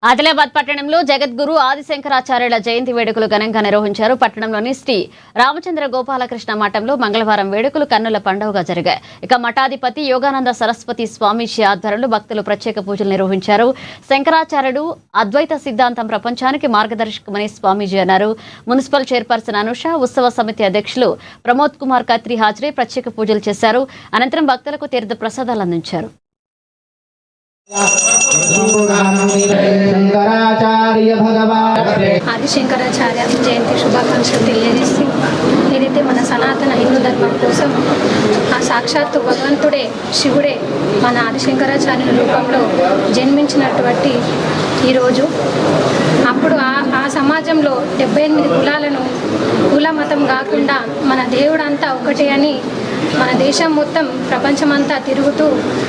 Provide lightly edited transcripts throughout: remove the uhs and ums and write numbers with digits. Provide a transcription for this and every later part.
ఆదిలాబాద్ పట్టణంలో జగద్గురు ఆదిశంకరాచార్యుల జయంతి వేడుకలు ఘనంగా నిర్వహించారు. పట్టణంలోని శ్రీ రామచంద్ర గోపాలకృష్ణ మఠంలో మంగళవారం వేడుకలు కన్నుల పండుగగా జరిగాయి. ఇక మఠాధిపతి యోగానంద సరస్వతి స్వామీజీ ఆధ్వర్యంలో భక్తులు ప్రత్యేక పూజలు నిర్వహించారు. శంకరాచార్యుడు అద్వైత సిద్ధాంతం ప్రపంచానికి మార్గదర్శకమని స్వామీజీ అన్నారు. మున్సిపల్ చైర్పర్సన్ అనుష, ఉత్సవ సమితి అధ్యక్షులు ప్రమోద్ కుమార్ కత్రి హాజరై ప్రత్యేక పూజలు చేశారు. అనంతరం భక్తులకు తీర్థ ప్రసాదాలు అందించారు. ఆదిశంకరాచార్య జయంతి శుభాకాంక్షలు తెలియజేసి ఏదైతే మన సనాతన హిందూ ధర్మం కోసం ఆ సాక్షాత్తు భగవంతుడే శివుడే మన ఆదిశంకరాచార్యుల రూపంలో జన్మించినటువంటి ఈరోజు అప్పుడు ఆ సమాజంలో 78 కులాలను కుల మతం కాకుండా మన దేవుడంతా ఒకటే అని మన దేశం మొత్తం ప్రపంచమంతా తిరుగుతూ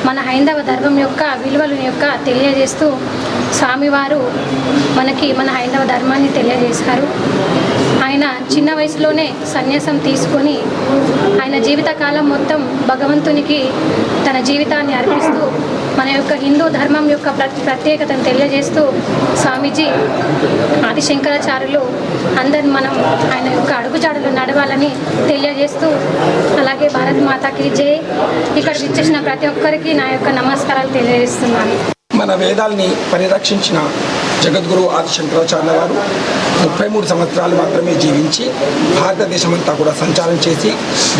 మన హైందవ ధర్మం యొక్క విలువల యొక్క తెలియజేస్తూ స్వామివారు మనకి మన హైందవ ధర్మాన్ని తెలియజేశారు. ఆయన చిన్న వయసులోనే సన్యాసం తీసుకొని ఆయన జీవితకాలం మొత్తం భగవంతునికి తన జీవితాన్ని అర్పిస్తూ మన యొక్క హిందూ ధర్మం యొక్క ప్రత్యేకతను తెలియజేస్తూ స్వామీజీ ఆదిశంకరాచార్యులు అందరు మనం ఆయన యొక్క అడుగుజాడలు నడవాలని తెలియజేస్తూ అలాగే భారత్ మాతాకి జై. ఇక్కడ విచ్చేసిన ప్రతి ఒక్కరికి నా యొక్క నమస్కారాలు తెలియజేస్తున్నాను. మన వేదాల్ని పరిరక్షించిన జగద్గురు ఆదిశంకరాచార్యుల వారు 33 సంవత్సరాలు మాత్రమే జీవించి భారతదేశమంతా కూడా సంచారం చేసి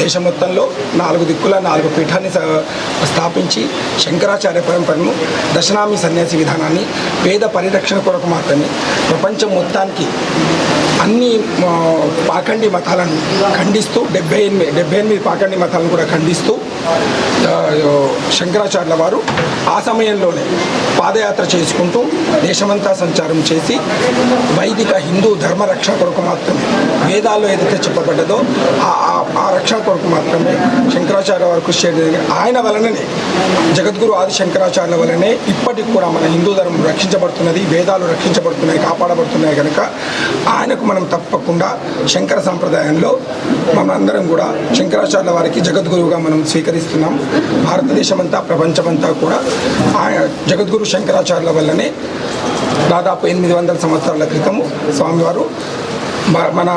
దేశం మొత్తంలో 4 దిక్కుల 4 పీఠాన్ని స్థాపించి శంకరాచార్య పరంపరను దశనామి సన్యాసి విధానాన్ని వేద పరిరక్షణ కొరకు మాత్రమే ప్రపంచం మొత్తానికి అన్ని పాఖండి మతాలను ఖండిస్తూ 78 పాఖండి మతాలను కూడా ఖండిస్తూ శంకరాచార్యుల వారు ఆ సమయంలోనే పాదయాత్ర చేసుకుంటూ దేశమంతా సంచారం చేసి వైదిక హిందూ ధర్మ రక్షణ కొరకు మాత్రమే వేదాల్లో ఏదైతే చెప్పబడ్డదో ఆ రక్షణ కొరకు మాత్రమే శంకరాచార్య వారు కృషి చేయడం. ఆయన వలననే జగద్గురు ఆది శంకరాచార్యుల వలనే ఇప్పటికి కూడా మన హిందూ ధర్మం రక్షించబడుతున్నది, వేదాలు రక్షించబడుతున్నాయి, కాపాడబడుతున్నాయి. కనుక ఆయనకు మనం తప్పకుండా శంకర సంప్రదాయంలో మనందరం కూడా శంకరాచార్యుల వారికి జగద్గురువుగా మనం స్వీకరిస్తున్నాం. భారతదేశం అంతా ప్రపంచమంతా కూడా ఆయన జగద్గురు శంకరాచార్యుల వల్లనే దాదాపు 800 సంవత్సరాల క్రితం స్వామివారు మన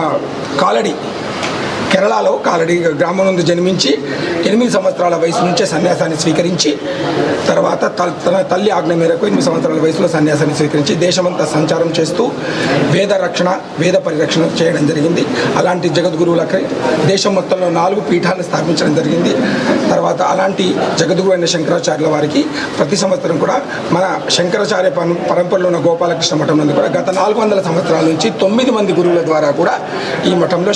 కాలడి కేరళలో కాలడి గ్రామం నుండి జన్మించి 8 సంవత్సరాల వయసు నుంచే సన్యాసాన్ని స్వీకరించి తర్వాత తన తల్లి ఆజ్ఞ మేరకు 8 సంవత్సరాల వయసులో సన్యాసాన్ని స్వీకరించి దేశమంతా సంచారం చేస్తూ వేద రక్షణ వేద పరిరక్షణ చేయడం జరిగింది. అలాంటి జగద్గురువులకి దేశం మొత్తంలో 4 పీఠాలను స్థాపించడం జరిగింది. తర్వాత అలాంటి జగద్గురు అయిన శంకరాచార్యుల వారికి ప్రతి సంవత్సరం కూడా మన శంకరాచార్య పరంపరలో ఉన్న గోపాలకృష్ణ మఠం నుండి కూడా గత 400 సంవత్సరాల నుంచి 9 మంది గురువుల ద్వారా కూడా ఈ మఠంలో